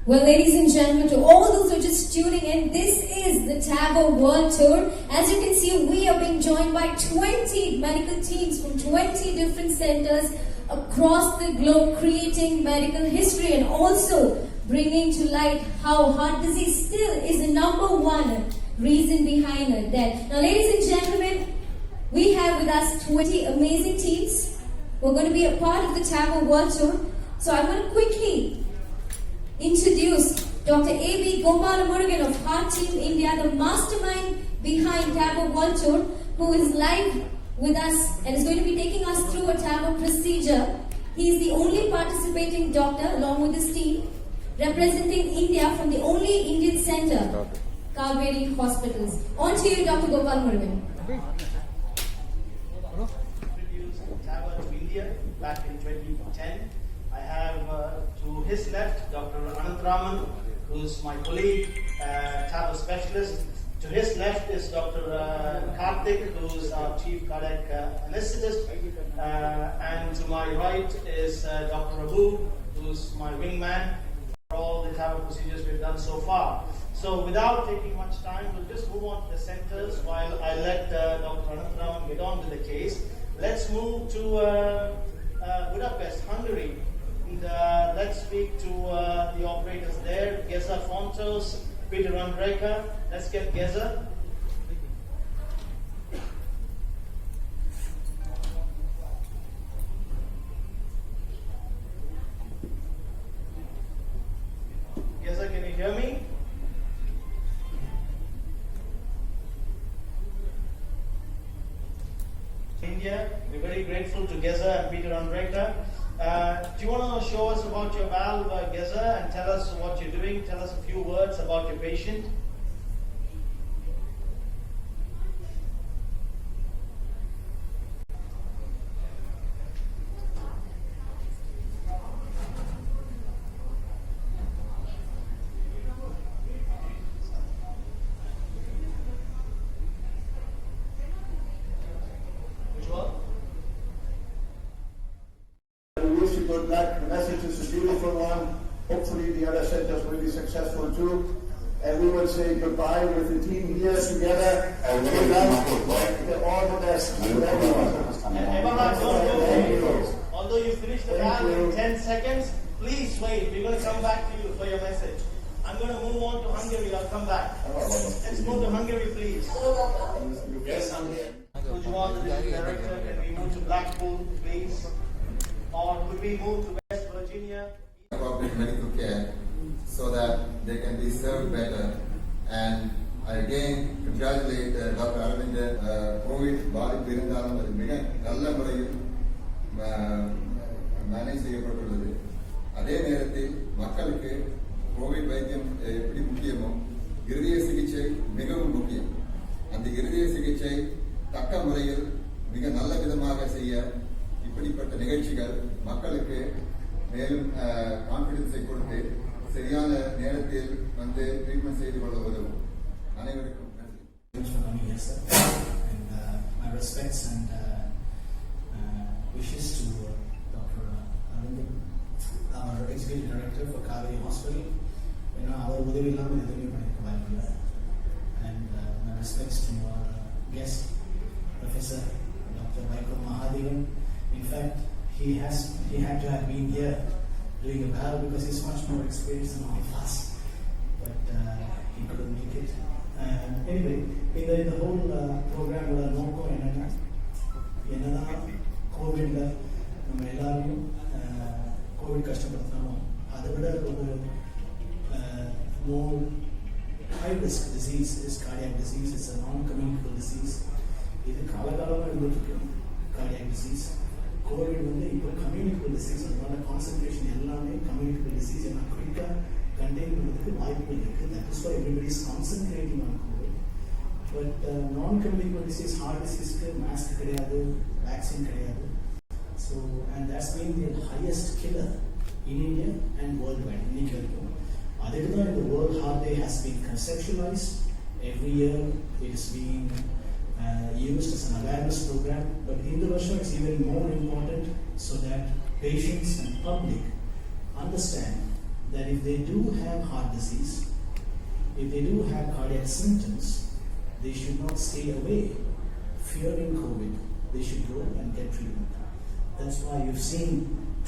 Well, ladies and gentlemen, to all those who are just tuning in, this is the TAGO World Tour. As you can see, we are being joined by 20 medical teams from 20 different centers across the globe, creating medical history and also bringing to light how heart disease still is the number one reason behind death. Now, ladies and gentlemen, we have with us 20 amazing teams who are going to be a part of the TAGO World Tour. So I'm going to quickly introduce Dr. A.B. Gopalamurugan of Heart Team India, the mastermind behind TAGO World Tour, who is live with us and is going to be taking us through a TAGO procedure. He is the only participating doctor along with his team, representing India from the only Indian center, Kaveri Hospitals. On to you, Dr. Gopalamurugan. Introduced TAGO to India back in 2010. I have to his left Dr. Anantharaman, who's my colleague, TAGO specialist. To his left is Dr. Karthik, who's our chief cardiac anesthetist. And to my right is Dr. Raghu, who's my wingman for all the TAGO procedures we've done so far. So without taking much time, we'll just move on to the centers while I let Dr. Anantharaman get on with the case. Let's move to Budapest, Hungary. And, let's speak to the operators there, Geza Fontos, Peter Andreka. Let's get Geza. Geza, can you hear me? India, we're very grateful to Geza and Peter Andreka. Do you want to show us about your valve, Geza, and tell us what you're doing? Tell us a few words about your patient. Good luck. The message is a beautiful one. Hopefully the other centers will be successful too. And we will say goodbye with the team here together. And good luck. All the best to everyone. Although you finished the valve in 10 seconds, please wait. We're going to come back to you for your message. I'm going to move on to Hungary. I'll come back. Let's move to Hungary, please. Yes, I'm here. Ujwal, the director, can we move to Blackpool, please? Or could we move to West Virginia? Appropriate medical care so that they can be served better. And I again congratulate Dr. Aravind. COVID பாதிப்பு இருந்தாலும் அது மிக நல்ல முறையில் manage செய்யப்பட்டுள்ளது. அதே நேரத்தில் மக்களுக்கு கோவிட் வைத்தியம் எப்படி முக்கியமோ இருதய சிகிச்சை மிகவும் முக்கியம். அந்த இருதய சிகிச்சை தக்க முறையில் மிக நல்ல விதமாக செய்ய இப்படிப்பட்ட நிகழ்ச்சிகள் மக்களுக்கு மேலும் கான்பிடன்ஸை கொடுத்து சரியான நேரத்தில் வந்து ட்ரீட்மெண்ட் செய்து கொள்ள உதவும். அனைவருக்கும் நன்றி. Thanks for coming here, sir. And my respects and wishes to Dr. Aravind, our executive director for Kaveri Hospital. Our உதவி இல்லாமல் எதுவுமே பண்ணிருக்க வாய்ப்பில்லை. And my respects to our guest, Professor Dr. Vaikom Mahadevan. In fact, he had to have been here doing a valve because he's much more experienced than all of us. But he couldn't make it. Anyway, in the whole program, we are நோக்கம் என்னன்னா கோவிட்ல நம்ம எல்லாரையும் Covid கஷ்டப்படுத்தினாலும் அதை விட ஒரு more high risk disease is cardiac disease. It's a non-communicable disease. இது காலகாலமாக இருந்துட்டு cardiac disease. கோவிட் வந்து இப்போ கம்யூனிகபிள் டிசீஸ், அதனால கான்சன்ட்ரேஷன் எல்லாமே கம்யூனிகபிள் டிசீஸ் எல்லாம் குயிக்காக கண்டெயின் பண்ணுறதுக்கு வாய்ப்புகள் இருக்குது. That is for everybody is concentrating on COVID. But non communicable disease, heart டிசீஸ்க்கு மாஸ்க் கிடையாது, வேக்சின் கிடையாது. So and that's been the highest killer in India and worldwide இன்னைக்கு வரைக்கும். அதுக்கு தான் இந்த world heart day has been conceptualised. Every year it is been used as an awareness program, but in the version it's even more important so that patients and public understand that if they do have heart disease, if they do have cardiac symptoms, they should not stay away fearing COVID. They should go and get treatment. That's why you've seen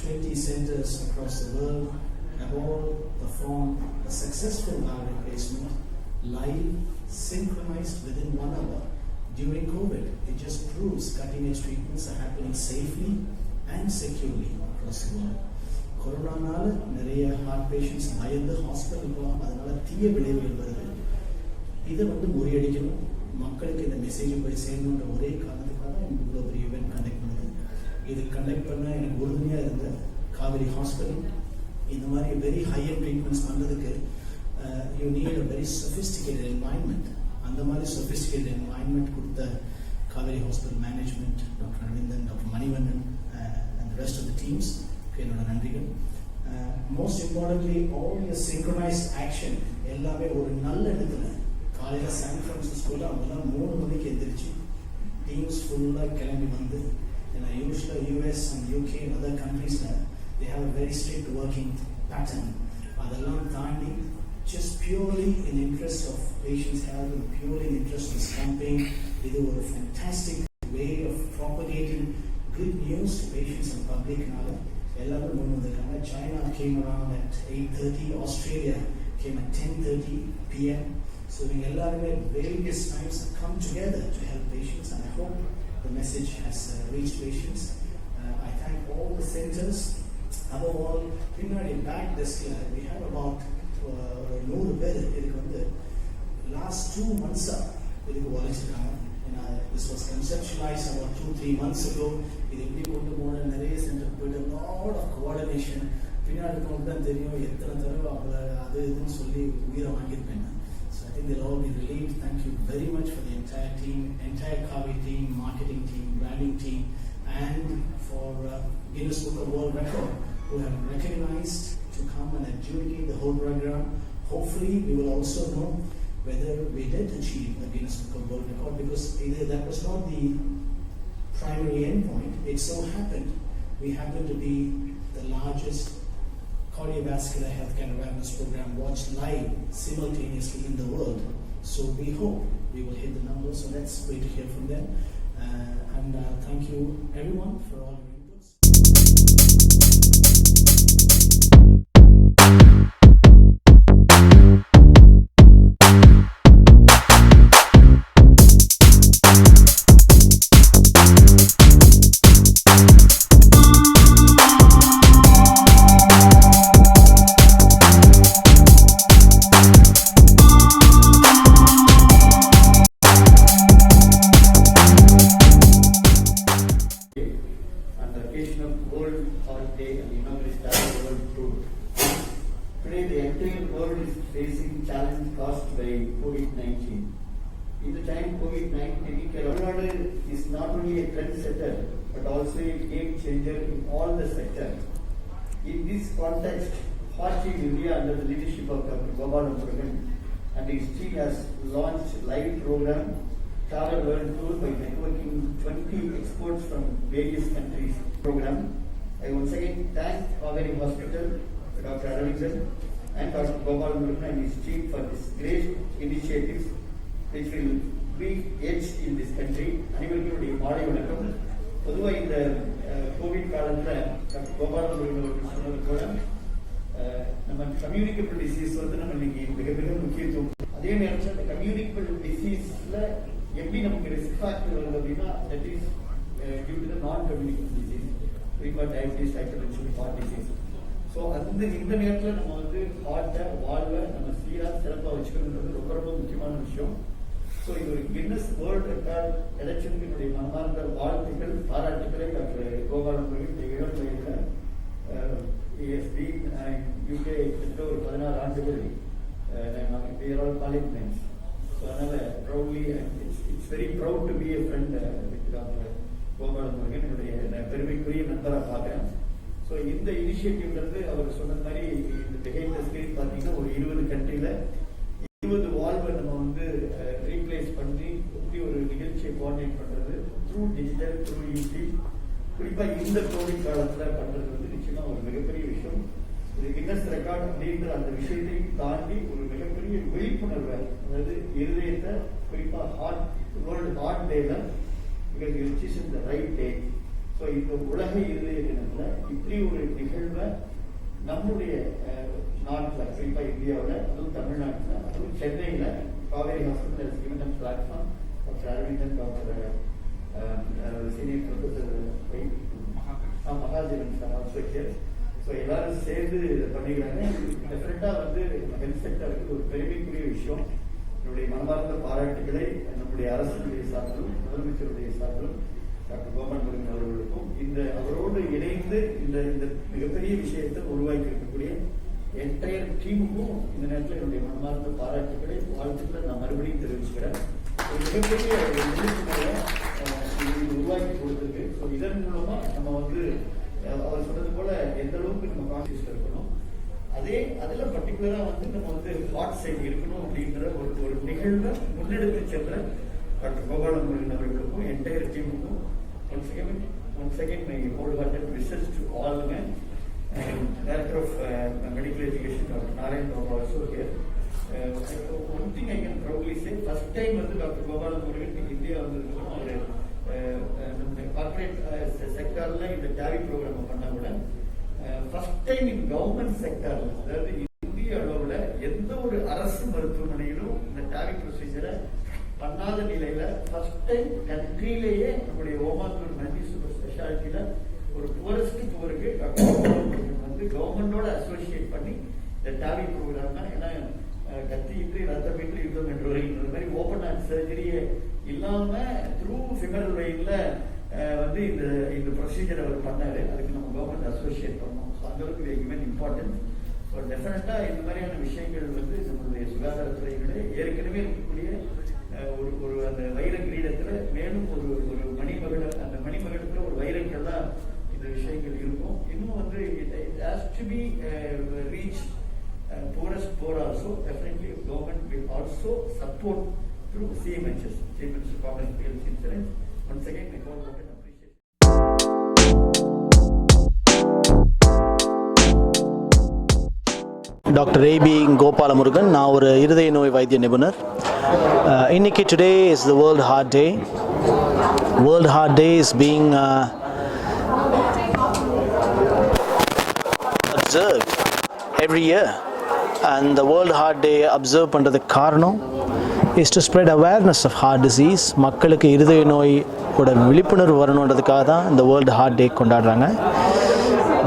20 centers across the world have all performed a successful heart replacement live, synchronized within 1 hour during COVID. It just proves cutting-edge treatments are happening safely and securely across the world. கொரோனானால நிறைய heart patients பயந்து hospital போகாம அதனால தீய விளைவுகள் வருது. இதை முறியடிக்கணும், மக்களுக்கு இந்த மெசேஜ் போய் சேரணுன்ற ஒரே காரணத்துக்காக தான் இவ்வளோ பெரிய ஈவெண்ட் கண்டக்ட் பண்ணுது. இது கண்டக்ட் பண்ண எனக்கு உறுதுணையாக இருந்த காவேரி ஹாஸ்பிட்டல் இந்த மாதிரி வெரி ஹையர் ட்ரீட்மெண்ட்ஸ் பண்ணுறதுக்கு you need a very sophisticated environment. அந்த மாதிரி சொஃபிஸ்டிகேட்டட் என்வாயன்மெண்ட் கொடுத்த Kaveri hospital management, doctor Aravindan, doctor Manivannan and the rest of the teams என்னோட நன்றிகள். Most importantly all your synchronised action எல்லாமே ஒரு நல்ல இடத்துல காலையில் சான் ஃப்ரான்சிஸ்கோவில் அவங்கெல்லாம் 3 மணிக்கு எந்திரிச்சு டீம்ஸ் ஃபுல்லாக கிளம்பி வந்து, ஏன்னா யூஸ்வலாக US and UK and other கண்ட்ரீஸில் they have a very strict working pattern. அதெல்லாம் தாண்டி just purely in interest of patients' health and purely in interest of this campaign, இது ஒரு fantastic way of propagating good news to patients and public. எல்லாரும் முன் வந்திருக்காங்க. China came around at 8:30, Australia came at 10:30 p.m. So we எல்லாருமே various times have come together to help patients, and I hope the message has reached patients. I thank all the centers. Above all, பின்னாடி back desk we have about 100 பேர் இதுக்கு last 2 months இதுக்கு உழைச்சிருக்காங்க. This was conceptualized about 2-3 months ago. இது எப்படி கொண்டு போன நிறைய centre போயிட்டு lot of coordination. பின்னாடி இருக்கவங்களுக்கு தான் தெரியும் எத்தனை தடவை அவங்கள அது இதுன்னு சொல்லி உயிரை வாங்கியிருப்பேன். So I think they'll all be relieved. Thank you very much for the entire team, entire Kaveri team, marketing team, branding team, and for Guinness Book of World Record who have recognized to come and adjudicate the whole program. Hopefully we will also know whether we did achieve the Guinness Book of World Record, because either that was not the primary endpoint. It so happened we happen to be the largest cardiovascular healthcare awareness program watched live simultaneously in the world. So we hope we will hit the numbers. So let's wait to hear from them. And thank you everyone for all your inputs. Is not only a trendsetter but also a game changer in all the sectors. In this context, Heart Team India under the leadership of Dr. Gopalan Murugan and his team has launched live program Travel World Tour by networking 20 experts from various countries program. I once again thank Kaveri Hospital, Dr. Aravindan and Dr. Gopalan Murugan and his team for this great initiatives which will be edged in this country. அனைவருடைய மாலை வணக்கம். பொதுவாக இந்த Covid காலத்தில் doctor Gopalan அவர்கள் சொன்னது போல நம்ம கம்யூனிகபிள் டிசீஸ் நம்ம இன்னைக்கு மிக மிக முக்கியத்துவம். அதே நேரத்தில் அந்த கம்யூனிகபிள் டிசீஸ்ல எப்படி நமக்கு ரிஸ்க் ஃபேக்டர் வருது அப்படின்னா that is due to the non communicable disease, குறிப்பாக diabetes, hypertension, heart disease. So இந்த நேரத்தில் நம்ம ஹார்ட்டை வாழ்வை நம்ம சீராக சிறப்பாக வச்சுக்கணுன்றது ரொம்ப ரொம்ப முக்கியமான விஷயம். ஸோ இது ஒரு கின்னஸ் வேர்ல்ட் ரெக்கார்ட் எலெக்ஷனுக்கு என்னுடைய மனமார்ந்த வாழ்த்துக்கள், பாராட்டுக்களை டாக்டர் கோபாலன் அவர்கள் இளம் வயதில் ESB UK கிட்ட ஒரு 16 ஆண்டுகள் காலேஜ் மென்ஸ். ஸோ அதனால் proudly it's very proud to be a friend with doctor Gopalan அவர்கள் என்னுடைய பெருமைக்குரிய நண்பராக பார்க்குறேன். ஸோ இந்த இனிஷியேட்டிவ்லேருந்து அவர் சொன்ன மாதிரி இந்த பிஹைண்ட் த ஸ்கிரீன் பார்த்தீங்கன்னா ஒரு 20 கண்ட்ரியில் 20 வாழ்வை நம்ம ரீப்ளேஸ் பண்ணி இப்படி ஒரு நிகழ்ச்சியை கோஆர்டினேட் பண்ணுறது த்ரூ டிஜிட்டல், த்ரூ யூடியூப், குறிப்பாக இந்த கோவிட் காலத்தில் பண்ணுறது நிச்சயமாக ஒரு மிகப்பெரிய விஷயம். இது கின்னஸ் ரெக்கார்ட் அப்படின்ற அந்த விஷயத்தை தாண்டி ஒரு மிகப்பெரிய விழிப்புணர்வை, அதாவது இருதயத்தை குறிப்பாக வேர்ல்டு ஹார்ட் டேல, because you choose the right day. So இந்த உலக இருதய தினத்தில் இப்படி ஒரு நிகழ்வை நம்முடைய நாட்டில், குறிப்பாக இந்தியாவில், அதுவும் தமிழ்நாட்டில், அதுவும் சென்னையில் Kaveri hospital is given a platform. Doctor Aravindan, doctor senior professor Mahadevan sir also here. So எல்லாரும் சேர்ந்து இதை பண்ணிக்கிறாங்க. டெஃபினட்டாக வந்து ஹெல்த் செக்டருக்கு ஒரு பெருமைக்குரிய விஷயம். என்னுடைய மனமார்ந்த பாராட்டுகளை நம்முடைய அரசுடைய சார்பிலும் முதலமைச்சருடைய சார்பிலும் டாக்டர் கோபால் முருகன் அவர்களுக்கும் அவரோடு இணைந்து இந்த மிகப்பெரிய விஷயத்தை உருவாக்கி இருக்கக்கூடிய என்டையர் டீமுக்கும் இந்த நேரத்தில் என்னுடைய மனமார்ந்த பாராட்டுகளை, வாழ்த்துக்களை நான் மறுபடியும் தெரிவிச்சுக்கிறேன். ஒரு மிகப்பெரிய விழிப்புணர்வை உருவாக்கி கொடுத்துருக்கு. ஸோ இதன் மூலமா நம்ம வந்து அவர் சொன்னது போல எந்த அளவுக்கு நம்ம கான்சியஸ்ல இருக்கணும், அதில் பர்டிகுலரா வந்து நம்ம வந்து ஹார்ட் சைட் இருக்கணும் அப்படின்ற ஒரு நிகழ்வை முன்னெடுத்து சென்ற டாக்டர் கோபால முருகன் அவர்களுக்கும் என்டையர் டீமுக்கும் once again my wholehearted wishes to all men. And Director of Medical Education Dr. Narayan Babu also here. One thing I can proudly say, first time வந்து டாக்டர் கோபால முருகன் இந்தியா வந்து கார்பரேட் செக்டர்ல இந்த டேரி program பண்ண கூட first time in government செக்டர்ல, அதாவது இந்திய அளவுல எந்த ஒரு அரசு மருத்துவமனையிலும் இந்த டேரி ப்ரொசீஜரை பண்ணாத நிலையில ஃபர்ஸ்ட் டைம் கண்ட்ரிலேயே நம்முடைய ஓமாத்தூர் மல்டி சூப்பர் ஸ்பெஷாலிட்டியில ஒரு புவரஸ்ட் புவருக்கு வந்து கவர்மெண்டோட அசோசியேட் பண்ணி இந்த டேரி ப்ரோக்ராம் தான். ஏன்னா கத்தியின்றி ரத்தமின்றி யுத்தம் என்று வருகின்ற மாதிரி ஓப்பன் ஹார்ட் சர்ஜரியே இல்லாம த்ரூ ஃபிமரல் வெயின்ல வந்து இந்த ப்ரொசீஜர் அவர் பண்ணாரு. அதுக்கு நம்ம கவர்மெண்ட் அசோசியேட் பண்ணோம். ஸோ அந்த அளவுக்கு கிவன் இம்பார்ட்டன்ஸ். ஸோ டெஃபினட்டா இந்த மாதிரியான விஷயங்கள் வந்து நம்மளுடைய சுகாதாரத்துறைகளே ஏற்கனவே இருக்கக்கூடிய ஒரு அந்த வைர கிரீடத்துல மேலும் ஒரு மணிமகுடம், அந்த மணிமகுடத்துல ஒரு வைரங்கள் தான் இந்த விஷயங்கள் இருக்கும். இன்னும் வந்து it has to be reached poorest poor also. Definitely government will also support through CMHS, Chief Minister Common Health Insurance. Once again I call for doctor A B Gopala Murugan. நான் ஒரு இருதய நோய் வைத்திய நிபுணர். இன்னைக்கு today is the world heart day. World heart day is being observed every year, and the World Heart Day observe பண்றதுக்கு காரணம் is to spread awareness of heart disease. மக்களுக்கு இருதய நோயோட விழிப்புணர்வு வரணுன்றதுக்காக தான் இந்த வேர்ல்டு ஹார்ட் டே கொண்டாடுறாங்க.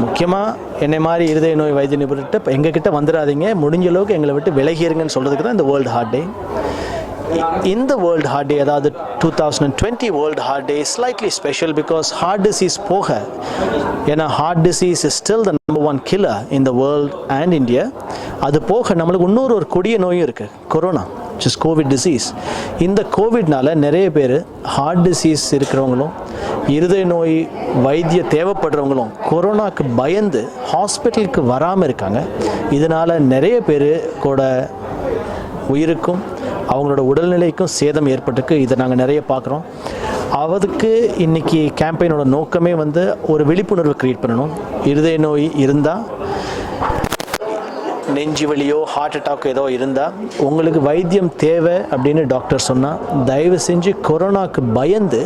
முக்கியமாக என்னை மாதிரி இருதய நோய் வைத்திய நிபுணர்கிட்ட எங்ககிட்ட வந்துடாதீங்க, முடிஞ்ச அளவுக்கு எங்களை விட்டு விலகிருங்கன்னு சொல்கிறதுக்கு தான் இந்த வேர்ல்டு ஹார்ட் டே. இந்த வேர்ல்டு ஹார்ட் டே, அதாவது 2020 world heart day is slightly special because heart disease போக, ஏன்னா heart disease is still the number 1 killer in the world and India. அது போக நம்மளுக்கு இன்னொரு கொடிய நோயும் இருக்குது, corona, which is covid disease. இந்த கோவிட்னால நிறைய பேர் ஹார்ட் டிசீஸ் இருக்கிறவங்களும் இருதய நோய் வைத்திய தேவைப்படுறவங்களும் கொரோனாக்கு பயந்து ஹாஸ்பிட்டலுக்கு வராமல் இருக்காங்க. இதனால் நிறைய பேர் கூட உயிருக்கும் அவங்களோட உடல்நிலைக்கும் சேதம் ஏற்பட்டுருக்கு. இதை நாங்கள் நிறைய பார்க்குறோம். அதுக்கு இன்றைக்கி கேம்பெயினோட நோக்கமே வந்து ஒரு விழிப்புணர்வு க்ரியேட் பண்ணணும். இருதய நோய் இருந்தால், நெஞ்சு வலியோ ஹார்ட் அட்டாக் ஏதோ இருந்தால் உங்களுக்கு வைத்தியம் தேவை அப்படின்னு டாக்டர் சொன்னால் தயவு செஞ்சு கொரோனாக்கு பயந்து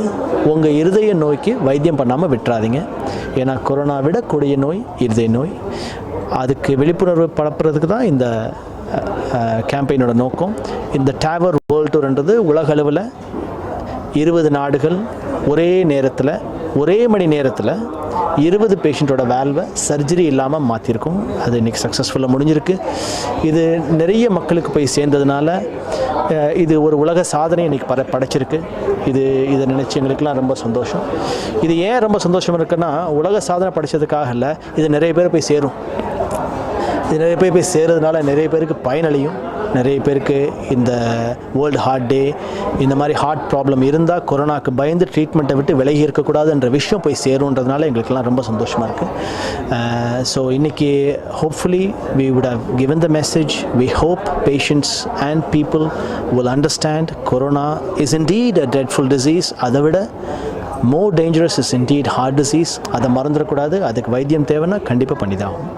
உங்கள் இருதய நோய்க்கு வைத்தியம் பண்ணாமல் விட்டுறாதீங்க. ஏன்னா கொரோனா விட கொடிய நோய் இருதய நோய். அதுக்கு விழிப்புணர்வு பரப்புறதுக்கு தான் இந்த கேம்பெயினோட நோக்கம். இந்த டேவர் வேர்ல்ட் டூர்ன்றது உலக அளவில் 20 நாடுகள் ஒரே நேரத்தில் ஒரே மணி நேரத்தில் 20 பேஷண்ட்டோட வேல்வை சர்ஜரி இல்லாமல் மாற்றிருக்கோம். அது இன்றைக்கி சக்ஸஸ்ஃபுல்லாக முடிஞ்சிருக்கு. இது நிறைய மக்களுக்கு போய் சேர்ந்ததுனால இது ஒரு உலக சாதனை இன்றைக்கி படைச்சிருக்கு. இதை நினச்சி எங்களுக்கெல்லாம் ரொம்ப சந்தோஷம். இது ஏன் ரொம்ப சந்தோஷம் இருக்குன்னா, உலக சாதனை படைச்சதுக்காக இல்லை, இது நிறைய பேர் போய் சேரும். இது நிறைய பேர் போய் சேர்றதுனால நிறைய பேருக்கு பயனளியும். நிறைய பேருக்கு இந்த வேர்ல்டு ஹார்ட் டே, இந்த மாதிரி ஹார்ட் ப்ராப்ளம் இருந்தால் கொரோனாக்கு பயந்து ட்ரீட்மெண்ட்டை விட்டு விலகி இருக்கக்கூடாதுன்ற விஷயம் போய் சேருன்றதுனால எங்களுக்கெல்லாம் ரொம்ப சந்தோஷமாக இருக்குது. ஸோ இன்றைக்கி hopefully we would have given the message. We hope patients and people will understand corona is indeed a dreadful disease. அதை விட more dangerous is indeed heart disease. அதை மறந்துடக்கூடாது. அதுக்கு வைத்தியம் தேவைன்னா கண்டிப்பாக பண்ணி தான் ஆகும்.